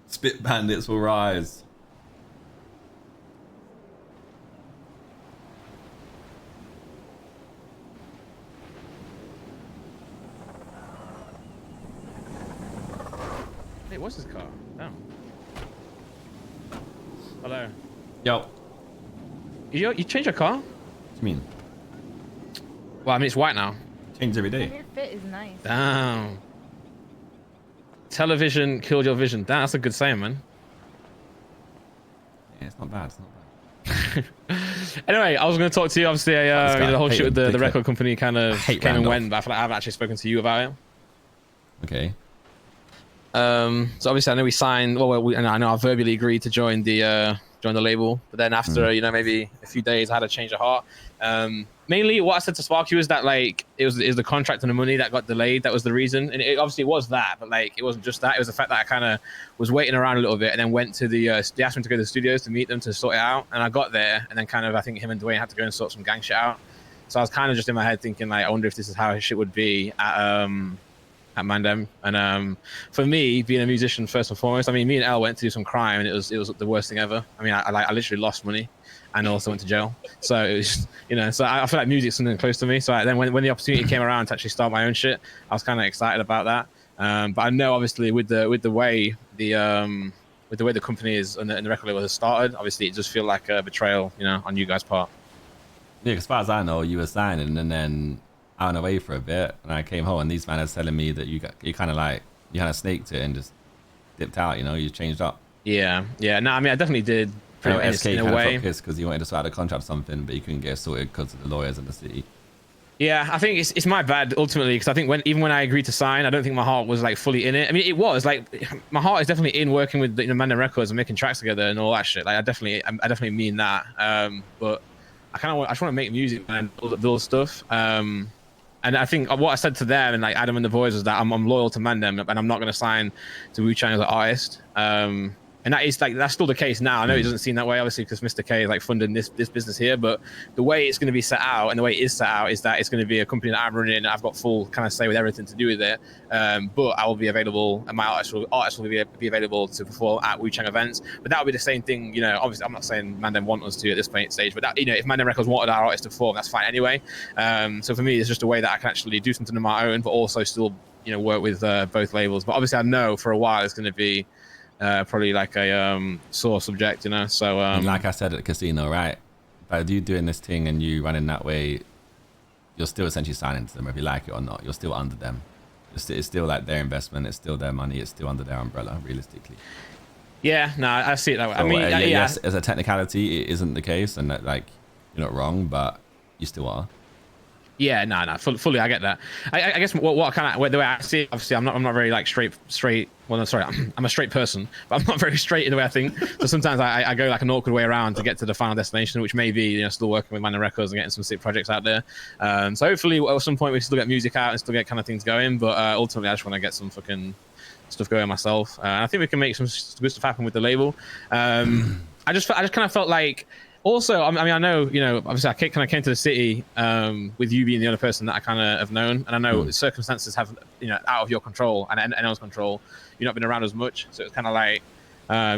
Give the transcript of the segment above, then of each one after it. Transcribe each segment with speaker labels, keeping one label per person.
Speaker 1: Spit bandits will rise.
Speaker 2: Hey, what's his car? Oh. Hello.
Speaker 1: Yo.
Speaker 2: You changed your car?
Speaker 1: What do you mean?
Speaker 2: Well, I mean, it's white now.
Speaker 1: Change every day.
Speaker 3: Your fit is nice.
Speaker 2: Damn. Television killed your vision. Damn, that's a good saying, man.
Speaker 1: Yeah, it's not bad. It's not bad.
Speaker 2: Anyway, I was going to talk to you. Obviously, the whole shit with the record company kind of came and went, but I feel like I haven't actually spoken to you about it.
Speaker 1: Okay.
Speaker 2: So obviously, I know we signed. Well, and I know I verbally agreed to join the label, but then after you know, maybe a few days, I had a change of heart. Mainly, what I said to Sparky was that like it was the contract and the money that got delayed. That was the reason, and it obviously was that, but like it wasn't just that. It was the fact that I kind of was waiting around a little bit, and then went to the. They asked me to go to the studios to meet them to sort it out, and I got there, and then kind of I think him and Dwayne had to go and sort some gang shit out. So I was kind of just in my head thinking like, I wonder if this is how shit would be at Mandem. And for me, being a musician first and foremost, I mean, me and Elle went to do some crime, and it was the worst thing ever. I mean, I literally lost money, and also went to jail. So it was, you know, so I feel like music's something close to me. So then when the opportunity came around to actually start my own shit, I was kind of excited about that. But I know obviously with the way the company is and the record label has started, obviously it just feel like a betrayal, you know, on you guys' part.
Speaker 1: Yeah, as far as I know, you were signing, and then I went away for a bit, and I came home, and these men are telling me that you kind of snaked it and just dipped out. You know, you changed up.
Speaker 2: Yeah. No, I mean, I definitely did.
Speaker 1: You know, SK
Speaker 2: in a
Speaker 1: kind
Speaker 2: way,
Speaker 1: of pissed because he wanted to start a contract or something, but he couldn't get it sorted because of the lawyers in the city.
Speaker 2: Yeah, I think it's my bad ultimately, because I think even when I agreed to sign, I don't think my heart was like fully in it. I mean, it was like my heart is definitely in working with Mandem Records and making tracks together and all that shit. Like I definitely mean that. But I just want to make music and build stuff. And I think what I said to them and like Adam and the boys was that I'm loyal to Mandem, and I'm not going to sign to Wu Chang as an artist. And that's still the case now. I know it doesn't seem that way, obviously, because Mr. K is like funding this business here. But the way it's going to be set out, and the way it is set out, is that it's going to be a company that I'm running. And I've got full kind of say with everything to do with it. But I will be available, and my artists will be available to perform at Wu Chang events. But that will be the same thing, you know. Obviously, I'm not saying Mandem want us to at this point stage, but that, you know, if Mandem Records wanted our artists to perform, that's fine anyway. So for me, it's just a way that I can actually do something on my own, but also still, you know, work with both labels. But obviously, I know for a while it's going to be. Probably like a sore subject, you know. So
Speaker 1: like I said at the casino, right? By you doing this thing and you running that way, you're still essentially signing to them, whether you like it or not. You're still under them. It's still like their investment. It's still their money. It's still under their umbrella, realistically.
Speaker 2: Yeah, no, I see it that way.
Speaker 1: So,
Speaker 2: I mean, yeah.
Speaker 1: Yes, as a technicality, it isn't the case, and that, like, you're not wrong, but you still are.
Speaker 2: Yeah, no, fully, I get that. I guess what kind of the way I see it, obviously, I'm not very like straight. Well, no, sorry, I'm a straight person, but I'm not very straight in the way I think. So sometimes I go like an awkward way around to get to the final destination, which may be, you know, still working with Mandem Records and getting some sick projects out there. So hopefully at some point we still get music out and still get kind of things going. But ultimately, I just want to get some fucking stuff going myself. I think we can make some good stuff happen with the label. I just kind of felt like. Also, I mean, I know, you know, obviously I kind of came to the city with you being the only person that I kind of have known. And I know circumstances have, you know, out of your control and anyone's control. You've not been around as much. So it's kind of like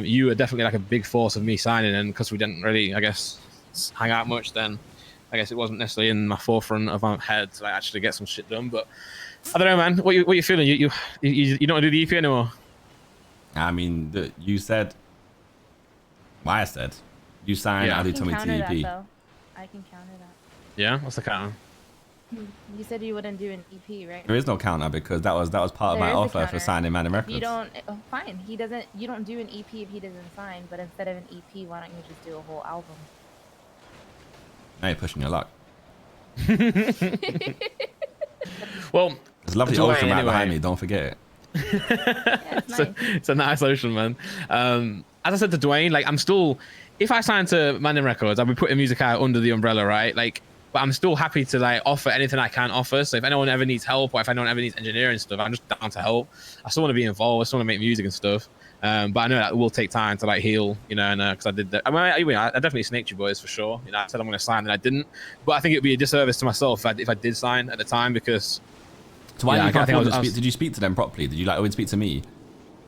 Speaker 2: you are definitely like a big force of me signing. And because we didn't really, I guess, hang out much, then I guess it wasn't necessarily in my forefront of my head to like actually get some shit done. But I don't know, man. What you feeling? You don't want to do the EP anymore?
Speaker 1: I mean, you said, I said. You sign, I'll do Tommy TEP.
Speaker 3: I can counter that.
Speaker 2: Yeah? What's the counter?
Speaker 3: You said you wouldn't do an EP, right?
Speaker 1: There is no counter because that was part of my offer for signing Mandem Records.
Speaker 3: You don't. Oh, fine. He doesn't. You don't do an EP if he doesn't sign. But instead of an EP, why don't you just do a whole album?
Speaker 1: Now you're pushing your luck.
Speaker 2: Well,
Speaker 1: there's a lovely ocean right behind me. Don't forget it.
Speaker 3: Yeah, it's nice.
Speaker 2: It's a nice ocean, man. As I said to Dwayne, like I'm still. If I sign to Mandem Records, I'll be putting music out under the umbrella, right? Like, but I'm still happy to like offer anything I can offer. So if anyone ever needs help, or if anyone ever needs engineering stuff, I'm just down to help. I still want to be involved. I still want to make music and stuff. But I know that will take time to like heal, you know. And because I did that, I mean, I definitely snaked you boys for sure. You know, I said I'm going to sign, and I didn't. But I think it would be a disservice to myself if I did sign at the time because.
Speaker 1: So why did you speak to them properly? Did you like always speak to me?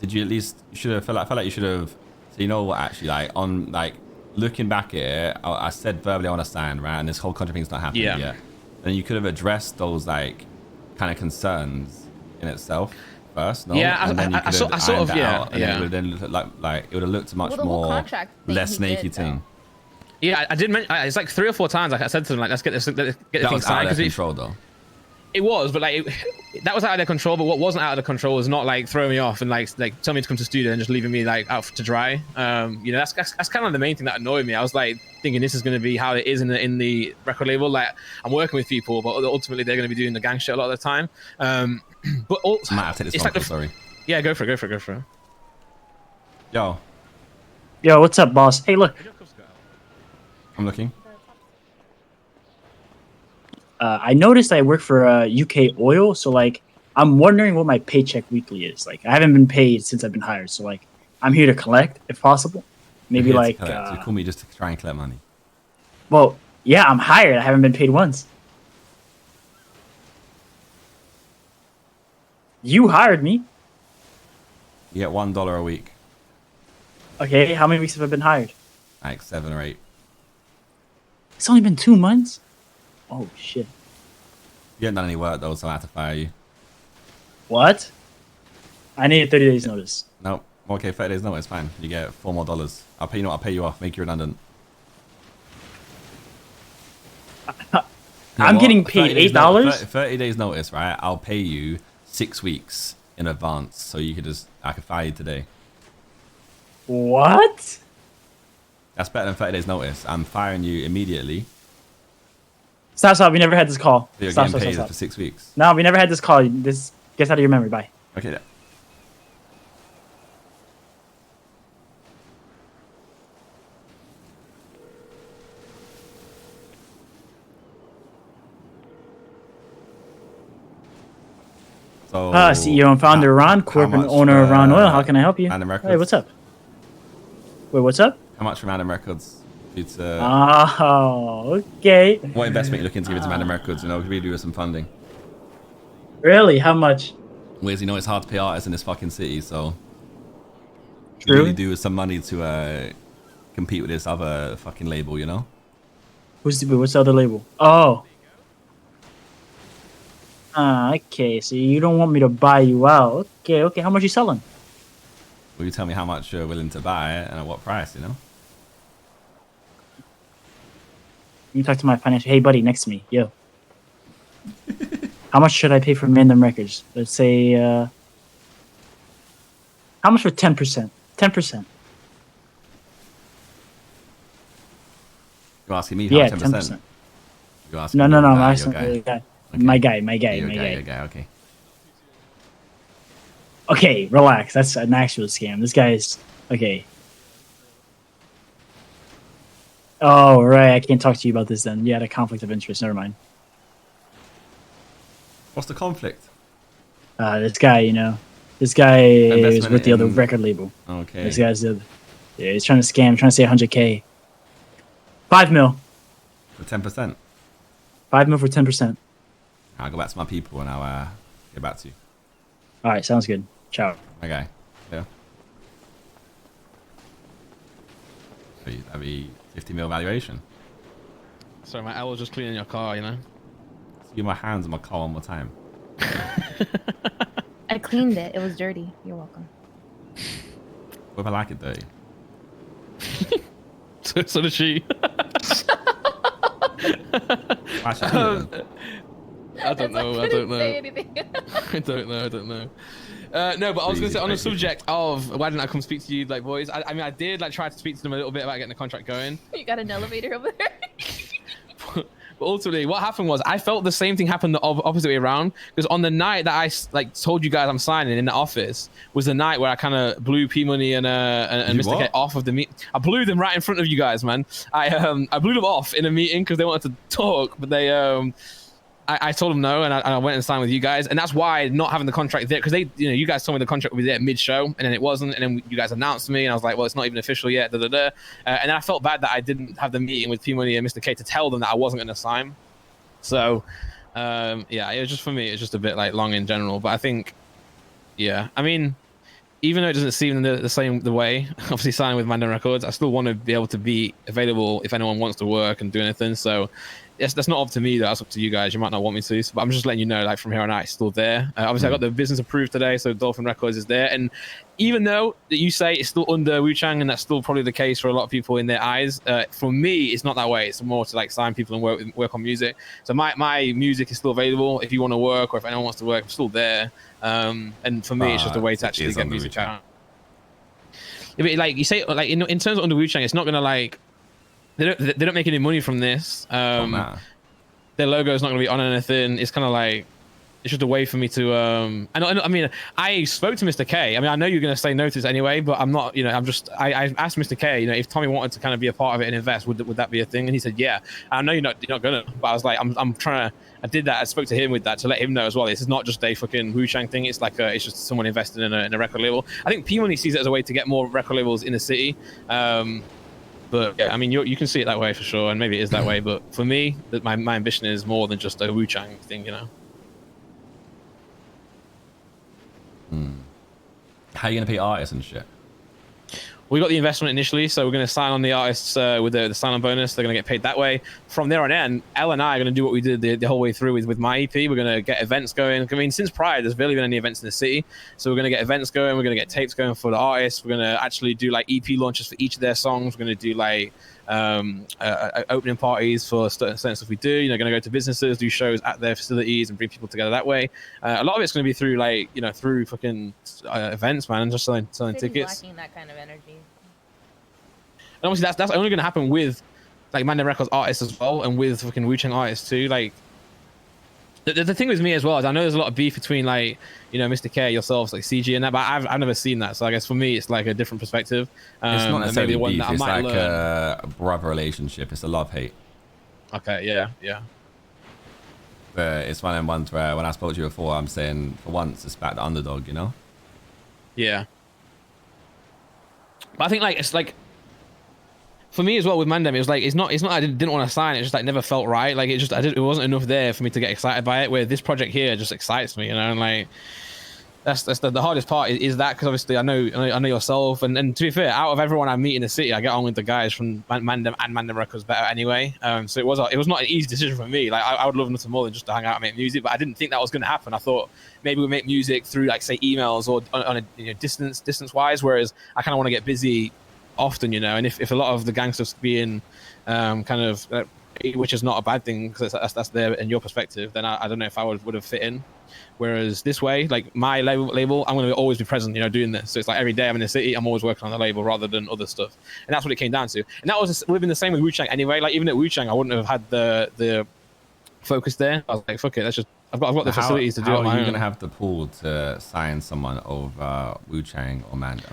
Speaker 1: did you at least you should have felt like you should have? So you know what? Actually, like on like looking back at it, I said verbally I want to sign, right? And this whole contract thing's not happening yet. And you could have addressed those like kind of concerns in itself first, no?
Speaker 2: Yeah,
Speaker 1: and then you
Speaker 2: I sort of, yeah,
Speaker 1: and it would then look like it would have looked much more less snaky thing.
Speaker 2: Yeah, I did mention it's like 3 or 4 times. Like I said to them, like let's get the thing
Speaker 1: That
Speaker 2: signed.
Speaker 1: was out of control, though.
Speaker 2: It was, but like that was out of their control. But what wasn't out of the control was not like throwing me off and like tell me to come to the studio and just leaving me like out to dry. You know, that's kind of the main thing that annoyed me. I was like thinking this is going to be how it is in the record label. Like I'm working with people, but ultimately they're going to be doing the gang shit a lot of the time. But also,
Speaker 1: might have to take this phone call, sorry.
Speaker 2: Yeah, go for it.
Speaker 1: Yo,
Speaker 4: what's up, boss? Hey, look.
Speaker 1: I'm looking.
Speaker 4: I noticed I work for UK Oil, so like I'm wondering what my paycheck weekly is. Like I haven't been paid since I've been hired, so like I'm here to collect if possible. Maybe like
Speaker 1: you call me just to try and collect money.
Speaker 4: Well, yeah, I'm hired. I haven't been paid once. You hired me.
Speaker 1: You get $1 a week.
Speaker 4: Okay, how many weeks have I been hired?
Speaker 1: Like 7 or 8.
Speaker 4: It's only been 2 months. Oh shit.
Speaker 1: You haven't done any work though, so I have to fire you.
Speaker 4: What? I need a 30 days notice.
Speaker 1: Nope. Okay, 30 days notice, fine. You get $4 more. I'll pay you. I'll pay you off. Make you redundant.
Speaker 4: I'm getting paid $8.
Speaker 1: 30 days notice, right? I'll pay you 6 weeks in advance, so you could I could fire you today.
Speaker 4: What?
Speaker 1: That's better than 30 days notice. I'm firing you immediately.
Speaker 4: Stop. We never had this call.
Speaker 1: So you're
Speaker 4: stop.
Speaker 1: getting paid for 6 weeks.
Speaker 4: No, we never had this call. This gets out of your memory. Bye.
Speaker 1: Okay. So,
Speaker 4: CEO and founder Ron, corporate owner of Ron Oil. How can I help you?
Speaker 1: Mandem Records.
Speaker 4: Hey, what's up? Wait, what's up?
Speaker 1: How much for Mandem Records?
Speaker 4: Oh, okay.
Speaker 1: What investment are you looking to give into Mandem Records? You know, could we do with some funding?
Speaker 4: Really? How much?
Speaker 1: Whereas, you know, it's hard to pay artists in this fucking city, so
Speaker 4: True.
Speaker 1: really do with some money to compete with this other fucking label, you know?
Speaker 4: What's the other label? Oh. Okay, so you don't want me to buy you out. Okay. How much you selling?
Speaker 1: Will you tell me how much you're willing to buy and at what price, you know?
Speaker 4: You talk to my financial. Hey, buddy, next to me. Yo. How much should I pay for Mandem Records? Let's say, how much for 10%? 10%.
Speaker 1: You're asking me how 10%? You're asking
Speaker 4: No,
Speaker 1: me,
Speaker 4: I'm
Speaker 1: guy,
Speaker 4: asking
Speaker 1: your guy.
Speaker 4: the guy. My guy.
Speaker 1: Your guy, okay.
Speaker 4: Okay, relax. That's an actual scam. This guy is... Okay. Oh, right. I can't talk to you about this then. You had a conflict of interest. Never mind.
Speaker 1: What's the conflict?
Speaker 4: This guy, you know. This guy is with the other record label.
Speaker 1: Okay.
Speaker 4: This guy's the other... Yeah, he's trying to scam. Trying to say 100K. 5 mil.
Speaker 1: For 10%?
Speaker 4: 5 mil for 10%.
Speaker 1: I'll go back to my people and I'll get back to you.
Speaker 4: All right, sounds good. Ciao.
Speaker 1: Okay. Yeah. That'd be 50 mil valuation.
Speaker 2: Sorry, my L was just cleaning your car, you know?
Speaker 1: Give my hands on my car one more time.
Speaker 3: I cleaned it. It was dirty. You're welcome.
Speaker 1: What if I like it dirty?
Speaker 2: So did she. I don't know.
Speaker 3: I
Speaker 2: don't know. No, but I was going to say on the subject of why didn't I come speak to you, like boys. I mean, I did like try to speak to them a little bit about getting the contract going.
Speaker 3: You got an elevator over there.
Speaker 2: But ultimately, what happened was I felt the same thing happen the opposite way around. Because on the night that I like told you guys I'm signing in the office was the night where I kind of blew P Money and Mr. K off of the meet. I blew them right in front of you guys, man. I blew them off in a meeting because they wanted to talk, but they I told them no, and I went and signed with you guys, and that's why not having the contract there, because you guys told me the contract would be there mid-show, and then it wasn't, and then you guys announced to me, and I was like, well, it's not even official yet, and then I felt bad that I didn't have the meeting with P Money and Mr. K to tell them that I wasn't going to sign. So, yeah, it was just for me, it's just a bit like long in general, but I think, yeah, I mean, even though it doesn't seem the same the way, obviously signing with Mandem Records, I still want to be able to be available if anyone wants to work and do anything. So yes, that's not up to me, that's up to you guys. You might not want me to, but I'm just letting you know, like, from here on out, it's still there. Obviously, I got the business approved today, so Dolphin Records is there. And even though that you say it's still under Wu Chang, and that's still probably the case for a lot of people in their eyes, for me, it's not that way. It's more to like sign people and work on music. So my music is still available. If you want to work, or if anyone wants to work, I'm still there. And for me, it's just a way to actually get music out. Yeah, but like you say, like in terms of under Wu Chang, it's not gonna like they don't make any money from this. Their logo is not gonna be on anything. It's kind of like it's just a way for me to I mean, I spoke to Mr. K. I mean, I know you're gonna say no to this anyway, but I'm not. You know, I asked Mr. K. You know, if Tommy wanted to kind of be a part of it and invest, would that be a thing? And he said, yeah. I know you're not gonna, but I was like, I'm trying to. I did that. I spoke to him with that to let him know as well. This is not just a fucking Wu Chang thing. It's like it's just someone investing in a record label. I think P-Money sees it as a way to get more record labels in the city. But yeah, I mean, you can see it that way for sure, and maybe it is that way. But for me, my ambition is more than just a Wu Chang thing, you know.
Speaker 1: How are you gonna pay artists and shit?
Speaker 2: We got the investment initially, so we're going to sign on the artists with the sign-on bonus. They're going to get paid that way. From there on in, Elle and I are going to do what we did the whole way through with my EP. We're going to get events going. I mean, since Pride, there's barely been any events in the city. So we're going to get events going. We're going to get tapes going for the artists. We're going to actually do like EP launches for each of their songs. We're going to do like opening parties for certain stuff we do. You know, going to go to businesses, do shows at their facilities, and bring people together that way. A lot of it's going to be through like, you know, through fucking events, man, and just selling tickets.
Speaker 3: Lacking that kind of energy.
Speaker 2: And obviously that's only going to happen with like Mandem Records artists as well, and with fucking Wu Chang artists too. Like the thing with me as well is I know there's a lot of beef between like, you know, Mr. K, yourselves, like CG and that, but I've never seen that. So I guess for me it's like a different perspective.
Speaker 1: It's not necessarily
Speaker 2: one
Speaker 1: beef.
Speaker 2: that I
Speaker 1: It's
Speaker 2: might
Speaker 1: like
Speaker 2: learn.
Speaker 1: a brother relationship. It's a love-hate.
Speaker 2: Okay, yeah.
Speaker 1: But it's one of them ones where when I spoke to you before, I'm saying for once it's back the underdog, you know?
Speaker 2: Yeah. But I think like it's like for me as well with Mandem, it was like it's not I didn't want to sign it. Just like never felt right. Like it wasn't enough there for me to get excited by it. Where this project here just excites me, you know. And like that's the hardest part is that, because obviously I know yourself, and to be fair, out of everyone I meet in the city, I get on with the guys from Mandem and Mandem Records better anyway. So it was not an easy decision for me. Like I would love nothing more than just to hang out and make music, but I didn't think that was going to happen. I thought maybe we make music through like say emails or on a distance wise, whereas I kind of want to get busy often, you know. And if a lot of the gangsters being kind of which is not a bad thing because that's there in your perspective, then I don't know if I would have fit in. Whereas this way, like my label, I'm going to always be present, you know, doing this. So it's like every day I'm in the city, I'm always working on the label rather than other stuff. And that's what it came down to. And that would have been the same with Wu Chang anyway. Like even at Wu Chang, I wouldn't have had the focus there. I was like, fuck it, that's just I've got the facilities to do it on my own. How are you
Speaker 1: going to have the pool to sign someone over Wu Chang or Mandem?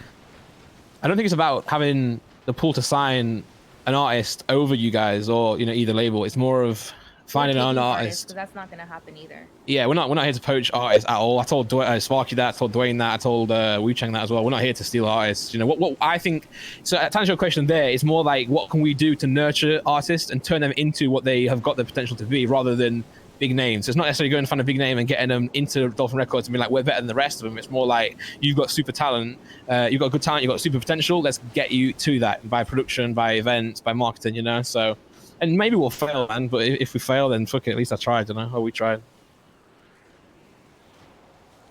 Speaker 2: I don't think it's about having the pool to sign an artist over you guys or, you know, either label. It's more of finding an artist.
Speaker 3: That's not going to happen either.
Speaker 2: Yeah, we're not here to poach artists at all. I told Sparky that. I told Dwayne that. I told Wu Chang that as well. We're not here to steal artists. You know what I think. So to answer your question, there is more like what can we do to nurture artists and turn them into what they have got the potential to be, rather than big names. It's not necessarily going to find a big name and getting them into Dolphin Records and be like, we're better than the rest of them. It's more like you've got super talent, you've got good talent, you've got super potential. Let's get you to that by production, by events, by marketing, you know. So, and maybe we'll fail, man. But if we fail, then fuck it. At least I tried, you know. Or we tried.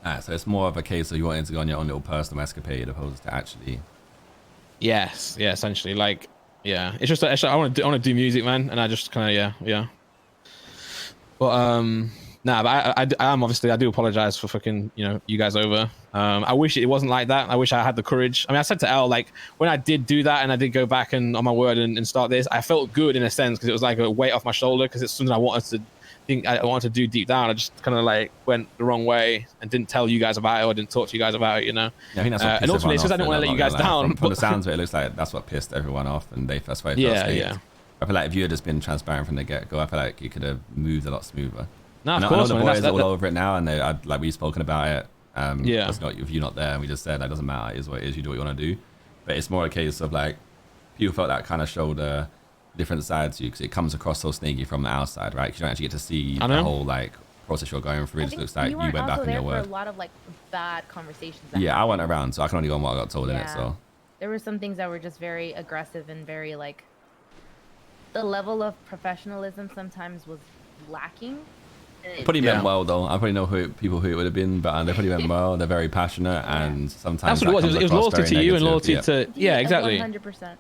Speaker 1: Alright, so it's more of a case of you wanting to go on your own little personal escapade opposed to actually.
Speaker 2: Yes, yeah, essentially, like, yeah. It's just I want to do music, man, and I just kind of yeah. But nah, but I am obviously, I do apologize for fucking, you know, you guys over. I wish it wasn't like that. I wish I had the courage. I mean, I said to Elle, like, when I did do that and I did go back and on my word and start this, I felt good in a sense because it was like a weight off my shoulder, because it's something I wanted to do deep down. I just kind of like went the wrong way and didn't tell you guys about it or didn't talk to you guys about it, you know.
Speaker 1: Yeah, I think that's what
Speaker 2: and ultimately, it's because I didn't want to let you guys down.
Speaker 1: From the sounds of it, it looks like that's what pissed everyone off, and that's why.
Speaker 2: Yeah.
Speaker 1: I feel like if you had just been transparent from the get-go, I feel like you could have moved a lot smoother.
Speaker 2: No,
Speaker 1: of
Speaker 2: course,
Speaker 1: I know the boys
Speaker 2: man.
Speaker 1: all over it now, and like we've spoken about it.
Speaker 2: Yeah.
Speaker 1: It's not if you're not there, and we just said that doesn't matter. It is what it is. You do what you want to do. But it's more a case of like people felt that kind of showed different sides to you because it comes across so sneaky from the outside, right? Because you don't actually get to see the whole like process you're going through. It just looks like you
Speaker 3: weren't
Speaker 1: went back
Speaker 3: also
Speaker 1: on your
Speaker 3: there for
Speaker 1: word.
Speaker 3: a lot of like bad conversations. that
Speaker 1: Yeah, I
Speaker 3: happened.
Speaker 1: went around, so I can only go on what I got told in it. So
Speaker 3: There were some things that were just very aggressive and very like the level of professionalism sometimes was lacking.
Speaker 1: Probably meant well though. I probably know people who it would have been, but they probably meant well. They're very passionate, and sometimes
Speaker 2: That's what it was. It was loyalty to you and loyalty to exactly.
Speaker 3: 100%.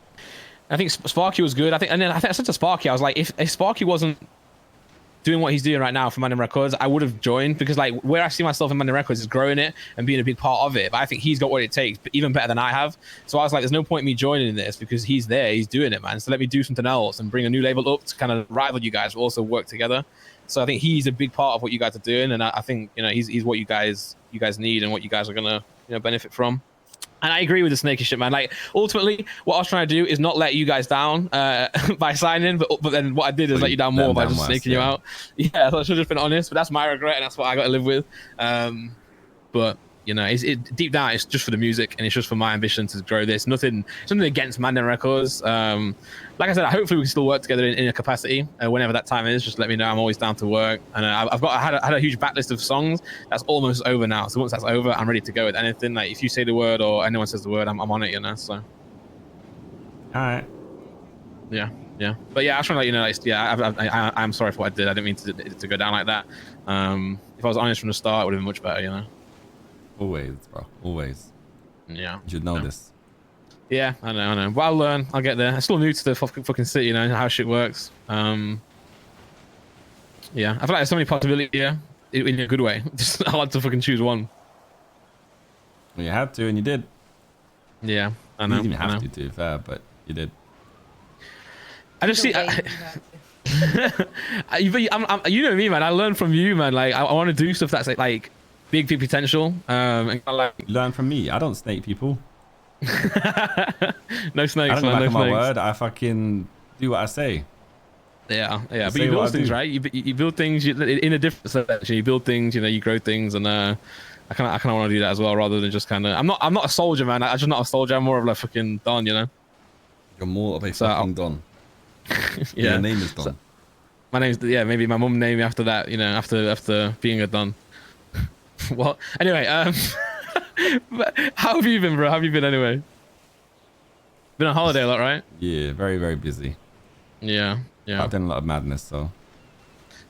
Speaker 2: I think Sparky was good. I think I said to Sparky, I was like, if Sparky wasn't doing what he's doing right now for Mandem Records, I would have joined, because like where I see myself in Mandem Records is growing it and being a big part of it. But I think he's got what it takes, even better than I have. So I was like, there's no point in me joining this, because he's there, he's doing it, man. So let me do something else and bring a new label up to kind of rival you guys, but also work together. So I think he's a big part of what you guys are doing, and I think he's what you guys need and what you guys are gonna benefit from. And I agree with the snaky shit, man. Like, ultimately, what I was trying to do is not let you guys down by signing, but then what I did is let you down more by just snaking you out. Yeah, so I should have just been honest, but that's my regret, and that's what I got to live with. But deep down, it's just for the music, and it's just for my ambition to grow this. Something against Mandem Records. Like I said, hopefully we can still work together in a capacity whenever that time is. Just let me know. I'm always down to work, and I had a huge backlist of songs that's almost over now. So once that's over, I'm ready to go with anything. Like if you say the word or anyone says the word, I'm on it. So.
Speaker 1: all right.
Speaker 2: Yeah. But yeah, I was trying to let you know. I'm sorry for what I did. I didn't mean to go down like that. If I was honest from the start, it would have been much better.
Speaker 1: Always, bro. Always.
Speaker 2: Yeah.
Speaker 1: You should know this.
Speaker 2: Yeah, I know. But I'll learn. I'll get there. I'm still new to the fucking city, how shit works. Yeah, I feel like there's so many possibilities here in a good way. Just I like to fucking choose one.
Speaker 1: Well, you had to, and you did.
Speaker 2: Yeah, I know.
Speaker 1: You didn't have to be fair, but you did.
Speaker 2: I just see. You know me, man. I learn from you, man. Like I want to do stuff that's like big potential. And like
Speaker 1: learn from me. I don't snake people.
Speaker 2: No snakes.
Speaker 1: I don't go back on my word. I fucking do what I say.
Speaker 2: Yeah. But you build things, right? You build things in a different selection. You build things. You grow things, and I kind of want to do that as well, rather than just kind of. I'm not a soldier, man. I'm just not a soldier. I'm more of like fucking Don. You're
Speaker 1: more of a fucking Don.
Speaker 2: Yeah.
Speaker 1: Your name is Don.
Speaker 2: So, my name's maybe my mum named me after that. After being a Don. What? Anyway, how have you been, bro? How have you been anyway? Been on holiday a lot, right?
Speaker 1: Yeah, very, very busy.
Speaker 2: Yeah.
Speaker 1: I've done a lot of madness, so.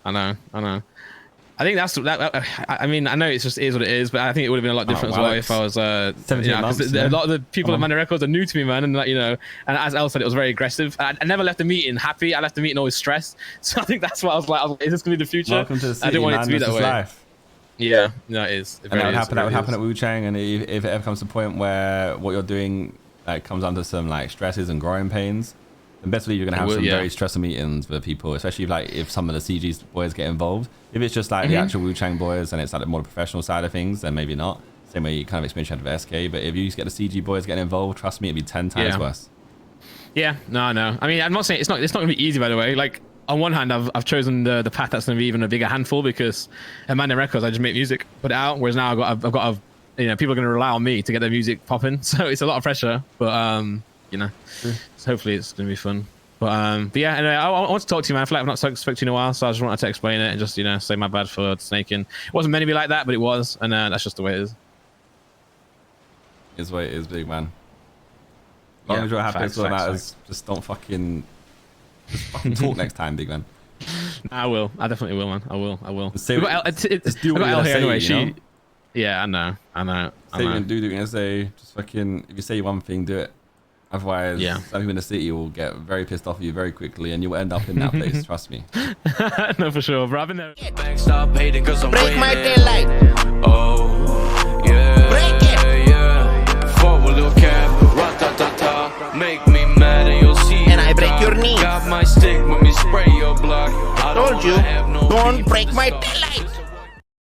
Speaker 2: I know. I think that. I mean, I know it is what it is, but I think it would have been a lot different as well if I was.
Speaker 1: 17 months.
Speaker 2: A lot of the people at Mandem Records are new to me, man, and and as Elle said, it was very aggressive. I never left the meeting happy. I left the meeting always stressed. So I think that's what I was like, is this gonna be the future?
Speaker 1: Welcome to the city,
Speaker 2: I didn't want it to be that way.
Speaker 1: Life.
Speaker 2: Yeah, no, it is.
Speaker 1: And that would happen at Wu Chang, and if it ever comes to a point where what you're doing comes under some stresses and growing pains, then best believe you're gonna have some very stressful meetings with people, especially if some of the CG boys get involved. If it's just the actual Wu Chang boys and it's the more professional side of things, then maybe not. Same way you kind of experience you had with SK, but if you get the CG boys getting involved, trust me, it'd be 10 times worse.
Speaker 2: Yeah, no. I mean, I'm not saying it's not gonna be easy, by the way. Like, on one hand, I've chosen the path that's going to be even a bigger handful, because at Mandem Records I just make music, put it out. Whereas now I've got people are going to rely on me to get their music popping. So it's a lot of pressure, but so hopefully it's going to be fun. But yeah, anyway, I want to talk to you, man. I feel like I've not spoken to you in a while, so I just wanted to explain it and just say my bad for snaking. It wasn't meant to be like that, but it was, and that's just the way it is.
Speaker 1: It's the way it is, big man. As long as you're happy, it's all that matters. Just don't fucking. Just fucking talk next time, big man.
Speaker 2: I will. I definitely will, man. I will.
Speaker 1: Just do
Speaker 2: I
Speaker 1: what
Speaker 2: got
Speaker 1: you're
Speaker 2: Elle here anyway.
Speaker 1: say,
Speaker 2: Yeah, I know.
Speaker 1: Say what you're gonna do, you're gonna say. Just fucking. If you say one thing, do it. Otherwise, some people in the city will get very pissed off of you very quickly, and you'll end up in that place. Trust me.
Speaker 2: No, for sure, bro. I've been there.
Speaker 5: Stop hating 'cause I'm break my taillight. Oh, yeah. Break it. Yeah. Forward look at ratatata. Make me mad and you'll see. And I break your knees. Got my stick when we spray your block. I
Speaker 6: told you, don't break my taillight.